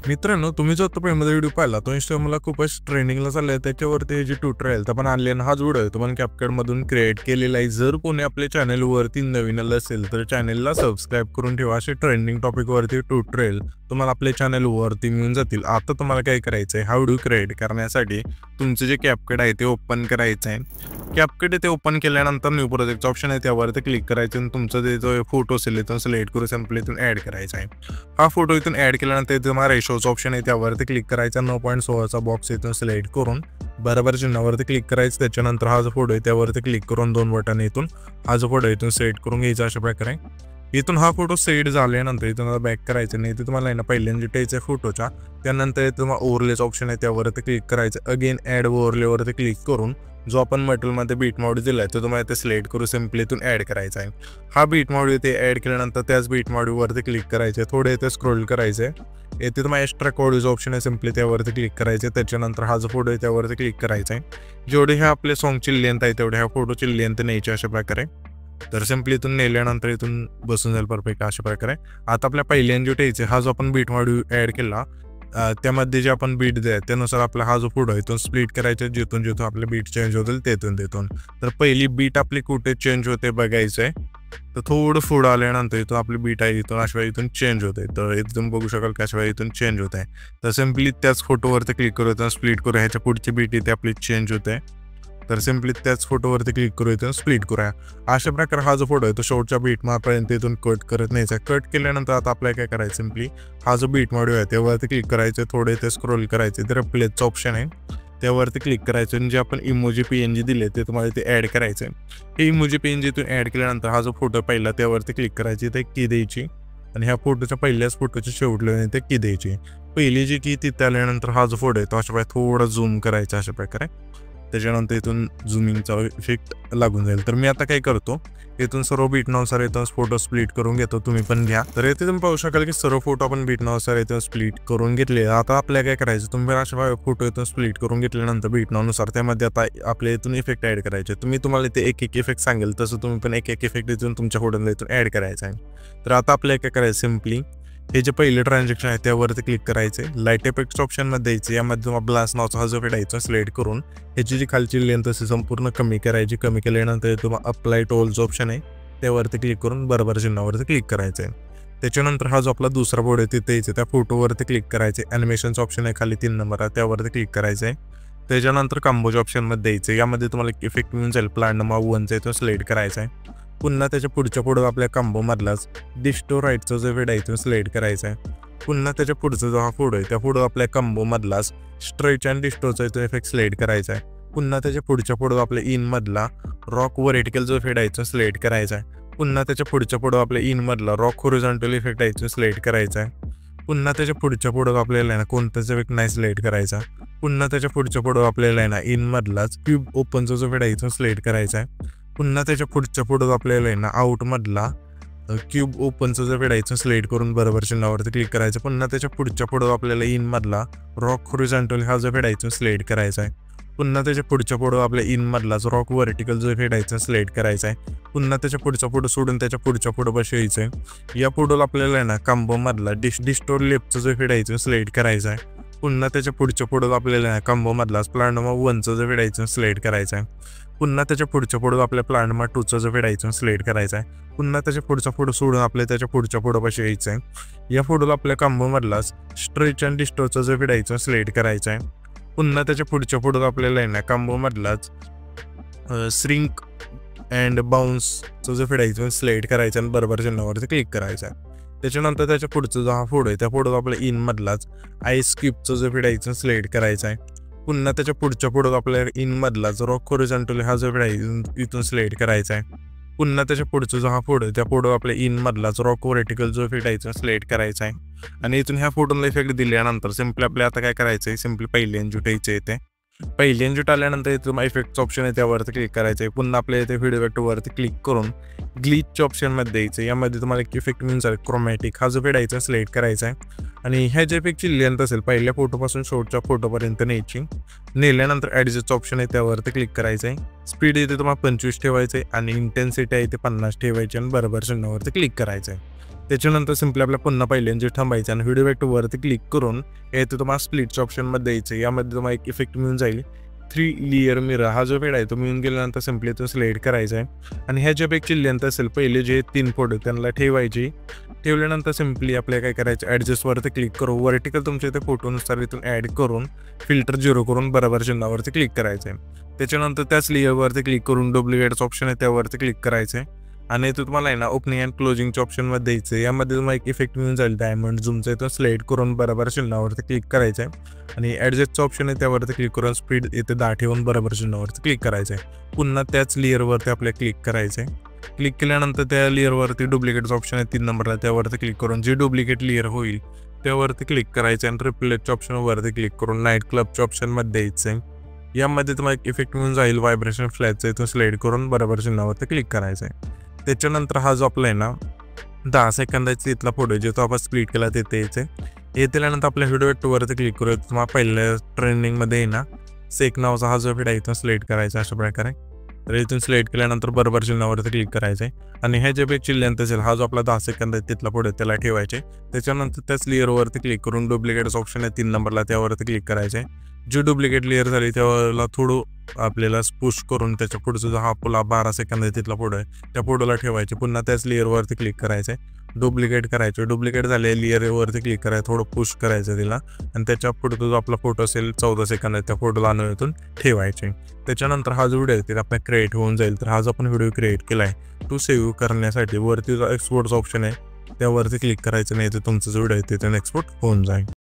मित्रांनो, तुम्ही जो आतापर्यंत व्हिडिओ पाहिला तो Instagramला खूपच ट्रेंडिंगला चाललाय. त्याच्यावरती हे जे ट्युटोरियल आपण आणले आणि हाच व्हिडिओ तुम्हाला CapCutमधून क्रिएट केलेला आहे. जर कोणी आपल्या चॅनलवरती नवीन आलं असेल तर चॅनलला सबस्क्राईब करून ठेवा. असे ट्रेंडिंग टॉपिकवरती ट्युटोरियल तुम्हाला आपल्या चॅनलवरती मिळून जातील. आता तुम्हाला काय करायचं आहे, हा व्हिडिओ क्रिएट करण्यासाठी तुमचे जे CapCut आहे ते ओपन करायचं आहे. CapCut ते ओपन केल्यानंतर न्यू प्रोजेक्टचं ऑप्शन आहे त्यावरती क्लिक करायचं आणि तुमचा जे जो फोटो असेल इथून सिलेक्ट करून सिंपली इथून ॲड करायचा आहे. हा फोटो इथून ॲड केल्यानंतर तुम्हाला रेशोचं ऑप्शन आहे त्यावरती क्लिक करायचा. 9.16चा बॉक्स इथून सिलेक्ट करून बरोबर चिन्हावरती क्लिक करायचं. त्याच्यानंतर हा जो फोटो आहे त्यावरती क्लिक करून 2 बटन इथून हा जो फोटो इथून सिलेक्ट करून घ्यायचा. अशा प्रकारे इथून हा फोटो सेट झाल्यानंतर इथून बॅक करायचं नाही. ते तुम्हाला आहे ना पहिल्यांदा टेच आहे फोटोच्या. त्यानंतर तुम्हाला ओव्हरलेचं ऑप्शन आहे त्यावरती क्लिक करायचं. अगेन ॲड ओव्हरलेवरती क्लिक करून जो आपण मटेरियलमध्ये बीट मॉड्यूल दिला आहे तो तुम्हाला ते सिलेक्ट करून सिंपली इथून ॲड करायचा आहे. हा बीट मॉड्यूल ते ॲड केल्यानंतर त्याच बीट मॉड्यूलवरती क्लिक करायचे. थोडे इथे स्क्रोल करायचे. येथे तुम्हाला एक्स्ट्रा कोडचं ऑप्शन आहे सिंपली त्यावरती क्लिक करायचे. त्याच्यानंतर हा जो फोटो आहे त्यावरती क्लिक करायचा आहे. जेवढे ह्या आपल्या सॉंगची लेंथ आहे तेवढे ह्या फोटोची लेंथ न्यायची अशा प्रकारे. तर सिंपली इथून नेल्यानंतर इथून बसून जाईल परफेक्ट अशा प्रकारे. आता आपल्या पहिल्यांदा जो टेच आहे हा जो आपण बीट मॉड्यूल ॲड केला त्यामध्ये जे आपण बीट द्या त्यानुसार आपला हा जो फोटो आहे इथून स्प्लिट करायचा. जिथून जिथून आपले बीट चेंज होतील तिथून. तर पहिली बीट आपली कुठे चेंज होते बघायचं आहे. तर थोडं पुढं आल्यानंतर इथून आपली बीट आहे इथून अशा इथून चेंज होते. तर इथून बघू शकाल की अशा इथून चेंज होत आहे. तर सिंपली त्याच फोटोवरती क्लिक करू इथून स्प्लिट करू. ह्याच्या पुढची बीट इथे आपली चेंज होते. तर सिंपली त्याच फोटोवरती क्लिक करू इथून स्प्लिट करूया. अशा प्रकारे हा जो फोटो आहे तो शेवटच्या बीट मार्कपर्यंत इथून कट करत न्यायचा. कट केल्यानंतर आता आपल्याला काय करायचं, सिंपली हा जो बीट मॉड्यूल आहे त्यावरती क्लिक करायचं. थोडे इथे स्क्रोल करायचे. तर प्लेचं ऑप्शन आहे त्यावरती क्लिक करायचं आणि जे आपण इमोजी PNG दिले ते तुम्हाला इथे ॲड करायचं आहे. हे इमोजी PNG इथून ॲड केल्यानंतर हा जो फोटो पहिला त्यावरती क्लिक करायची. ते की द्यायची आणि ह्या फोटोच्या पहिल्याच फोटोच्या शेवटला ते की द्यायची. पहिली जी की तिथे आल्यानंतर हा जो फोटो आहे तो अशा प्रकारे थोडा झूम करायचा अशा प्रकारे. त्याच्यानंतर इथून झुमिंगचा इफेक्ट लागून जाईल. तर मी आता काय करतो, इथून सर्व बीटनुसार इथून फोटो स्प्लिट करून घेतो. तुम्ही पण घ्या. तर इथे तुम्ही पाहू शकाल की सर्व फोटो आपण बीटनुसार इथून स्प्लिट करून घेतले. आता आपल्याला काय करायचं, तुम्ही अशा फोटो इथून स्प्लिट करून घेतल्यानंतर बीटनुसार त्यामध्ये आता आपल्या इथून इफेक्ट ॲड करायचे. तुम्हाला इथे एक इफेक्ट सांगेल तसं तुम्ही पण एक इफेक्ट इथून तुमच्या फोटोला इथून ॲड करायचा आहे. तर आता आपल्याला काय करायचं, सिंपली हे जे पहिले ट्रान्झॅक्शन आहे त्यावरती क्लिक करायचे. लाईट इफेक्ट्स ऑप्शनमध्ये द्यायचे. यामध्ये तुम्हाला ब्लास्ट नावाचा हा जो फेडायचा सिलेक्ट करून ह्याची जी खालची लेंथ असे संपूर्ण कमी करायची. कमी केल्यानंतर तुम्हाला अप्लाय टोलचं ऑप्शन आहे त्यावरती क्लिक करून बरोबर चिन्हावरती क्लिक करायचं आहे. त्याच्यानंतर हा जो आपला दुसरा फोटो आहे तिथे यायचं त्या फोटोवरती क्लिक करायचे. ॲनिमेशनचं ऑप्शन आहे खाली 3 नंबर आहे त्यावरती क्लिक करायचं आहे. त्याच्यानंतर कॉम्बोच्या ऑप्शनमध्ये द्यायचं. यामध्ये तुम्हाला इफेक्ट मिळून जाईल. प्लॅन नंबर 1चा इथून सिलेक्ट करायचा आहे. पुन्हा त्याच्या पुढच्या फोटो आपल्या कॉम्बोमधलाच डिस्टो राईटचा जो फेड आहे इथून सिलेक्ट करायचा आहे. पुन्हा त्याच्या पुढचा जो हा फोटो आहे त्या फोटो आपल्या कॉम्बोमधलाच स्ट्रेच अँड डिस्टोचा इथून इफेक्ट सिलेक्ट करायचा आहे. पुन्हा त्याच्या पुढच्या फोटो आपल्या इनमधला रॉक व्हर्टिकल जो फेड आहे इथून सिलेक्ट करायचा आहे. पुन्हा त्याच्या पुढच्या फोटो आपल्या इनमधला रॉक होरिझॉन्टल इफेक्ट आहे इथून सिलेक्ट करायचा आहे. पुन्हा त्याच्या पुढच्या फोटो आपल्याला ना कोणताच इफेक्ट नाही सिलेक्ट करायचा. पुन्हा त्याच्या पुढच्या फोटो आपल्याला ना इनमधलाच क्यूब ओपनचा जो फेड आहे इथून सिलेक्ट करायचा आहे. पुन्हा त्याच्या पुढच्या फोटो आपल्याला ना आउटमधला क्यूब ओपनचं जो फेड आहे इथून सिलेक्ट करून बरोबर चिन्हावरती क्लिक करायचं. पुन्हा त्याच्या पुढच्या फोटो आपल्याला इनमधला रॉक होरिझॉन्टल हा जो फेड आहे इथून सिलेक्ट करायचा आहे. पुन्हा त्याच्या पुढच्या फोटो आपल्या इनमधलाच रॉक व्हर्टिकल जो फेड आहे इथून सिलेक्ट करायचा आहे. पुन्हा त्याच्या पुढचा फोटो सोडून त्याच्या पुढच्या फोटो पाशी यायचं आहे. या फोटोला आपल्याला ना कॉम्बोमधला डिस्टोर लेफ्टचा जो फेड आहे इथून सिलेक्ट करायचा आहे. पुन्हा त्याच्या पुढच्या फोटो आपल्याला कॉम्बोमधलाच प्लॅन नंबर 1चा जो फेड आहे इथून सिलेक्ट करायचा आहे. पुन्हा त्याच्या पुढच्या फोटो आपल्या प्लॅन नंबर 2चा जो फेड आहे इथून सिलेक्ट करायचा आहे. पुन्हा त्याच्या पुढचा फोटो सोडून आपल्या त्याच्या पुढच्या फोटोपाशी यायचं आहे. या फोटोला आपल्या कॉम्बोमधलाच स्ट्रेच अँड डिस्टोरचा जो फेड आहे इथून सिलेक्ट करायचा आहे. पुन्हा त्याच्या पुढच्या फोटो आपल्याला ना कॉम्बोमधलाच श्रिंक अँड बाउन्सचा जो फेड आहे इथून सिलेक्ट करायचा आणि बरोबर चिन्हावरती क्लिक करायचा आहे. त्याच्यानंतर त्याच्या पुढचा जो हा फोटो आहे त्या फोटो आपल्या इनमधलाच आईस क्यूबचा जो फेड आहे इथून सिलेक्ट करायचा आहे. पुन्हा त्याच्या पुढच्या फोटो आपल्या इनमधलाच रॉक होरिझॉन्टल हा जो फेड आहे इथून सिलेक्ट करायचा आहे. पुन्हा त्याच्या पुढचा जो हा फोटो आहे त्या फोटो आपल्या इनमधलाच रॉक व्हर्टिकल जो फेड आहे इथून सिलेक्ट करायचा आहे. आणि इथून ह्या फोटोला इफेक्ट दिल्यानंतर सिंपली आपल्या आता काय करायचं आहे, सिंपली पहिले एन्जुट यायचं येते. पहिले एन्जुट आल्यानंतर इथून इफेक्टचं ऑप्शन आहे त्यावरती क्लिक करायचं आहे. पुन्हा आपल्या इथे व्हिडिओ इफेक्टवरती क्लिक करून ग्लिचच्या ऑप्शनमध्ये द्यायचं. यामध्ये तुम्हाला एक इफेक्ट मिळून जाईल क्रोमॅटिक हा जो फेड आहे सिलेक्ट करायचा आहे. आणि ह्या जे इफेक्टची लेंथ असेल पहिल्या फोटोपासून शेवटच्या फोटोपर्यंत न्यायची. नेल्यानंतर ॲडजस्टचं ऑप्शन आहे त्यावरती क्लिक करायचं आहे. स्पीड इथे तुम्हाला 25 ठेवायचं आहे आणि इंटेन्सिटी आहे ते 50 ठेवायची आणि बरोबर चिन्हावरती क्लिक करायचं आहे. त्याच्यानंतर सिम्पली आपल्या पुन्हा पहिल्यांदा थांबायचं आणि व्हिडिओ इफेक्टवरती क्लिक करून येथे तुम्हाला स्प्लिटच्या ऑप्शनमध्ये द्यायचं. यामध्ये तुम्हाला एक इफेक्ट मिळून जाईल 3 लेयर मिरर. हा जो पेड आहे तो मिळून गेल्यानंतर सिम्पली तो सिलेक्ट करायचा आहे आणि ह्याच्यापेक्षा लेंथ असेल पहिले जे 3 फोटो त्यांना ठेवायची. ठेवल्यानंतर सिम्पली आपल्याला काय करायचं, ॲडजस्टवरती क्लिक करून वर्टिकल तुमच्या इथे फोटोनुसार इथून ॲड करून फिल्टर 0 करून बरोबर चिन्हावरती क्लिक करायचं आहे. त्याच्यानंतर त्याच लेयरवरती क्लिक करून डुप्लिकेटचं ऑप्शन आहे त्यावरती क्लिक करायचं आहे आणि इथं तुम्हाला आहे ना ओपनिंग अँड क्लोजिंगच्या ऑप्शनमध्ये द्यायचं आहे. यामध्ये तुम्हाला एक इफेक्ट मिळून जाईल डायमंड झूमचा, इथं सिलेक्ट करून बरोबर चिन्हावरती क्लिक करायचं आहे आणि ॲडजस्टचं ऑप्शन आहे त्यावरती क्लिक करून स्पीड इथे 10 ठेवून बरोबर चिन्हावरती क्लिक करायचं आहे. पुन्हा त्याच लेयरवरती आपल्याला क्लिक करायचं आहे. क्लिक केल्यानंतर त्या लेयरवरती डुप्लिकेटचं ऑप्शन आहे 3 नंबरला, त्यावरती क्लिक करून जे डुप्लिकेट लेयर होईल त्यावरती क्लिक करायचं आणि रिप्लेसच्या ऑप्शनवरती क्लिक करून नाईट क्लबच्या ऑप्शनमध्ये द्यायचं आहे. यामध्ये तुम्हाला एक इफेक्ट मिळून जाईल व्हायब्रेशन फ्लॅगचं, इथून सिलेक्ट करून बरोबर चिन्हावरती क्लिक करायचं आहे. त्याच्यानंतर हा जो आपला आहे ना 10 सेकंदाचा इथला फोटो जो तो आपण स्प्लिट केला तिथे यायचं आहे. हे दिल्यानंतर आपल्या व्हिडिओ इफेक्टवरती क्लिक करूया. तुम्हाला पहिल्या ट्रेंडिंगमध्ये आहे ना सेक नावाचा हा जो आहे इथून सिलेक्ट करायचा अशा प्रकारे. तर इथून सिलेक्ट केल्यानंतर बरोबर चिन्हावरती क्लिक करायचं आहे आणि ह्या जे पेजची लेंथ असेल हा जो आपला 10 सेकंद आहे तिथला फोटो त्याला ठेवायचे. त्याच्यानंतर त्याच लेअरवरती क्लिक करून डुप्लिकेटचं ऑप्शन आहे 3 नंबरला त्यावरती क्लिक करायचं आहे. जी डुप्लिकेट लेअर झाली त्याला थोडं आपल्याला पुश करून त्याच्या पुढचा जो हा आपला 12 सेकंद आहे तिथला फोटो आहे त्या फोटोला ठेवायचे. पुन्हा त्याच लेअरवरती क्लिक करायचं आहे, डुप्लिकेट करायचं. डुप्लिकेट झाले लेअरवरती क्लिक करायचं, थोडं पुश करायचं तिला आणि त्याच्या पुढे जो आपला फोटो असेल 14 सेकंद आहे त्या फोटोला आणून इथून ठेवायचे. त्याच्यानंतर हा जो व्हिडिओ आहे ते आपला क्रिएट होऊन जाईल. तर हा जो आपण व्हिडिओ क्रिएट केला आहे तो सेव्ह करण्यासाठी वरती जो एक्सपोर्टचा ऑप्शन आहे त्यावरती क्लिक करायचं, नाही तर तुमचा जो व्हिडिओ आहे तिथून एक्सपोर्ट होऊन जाईल.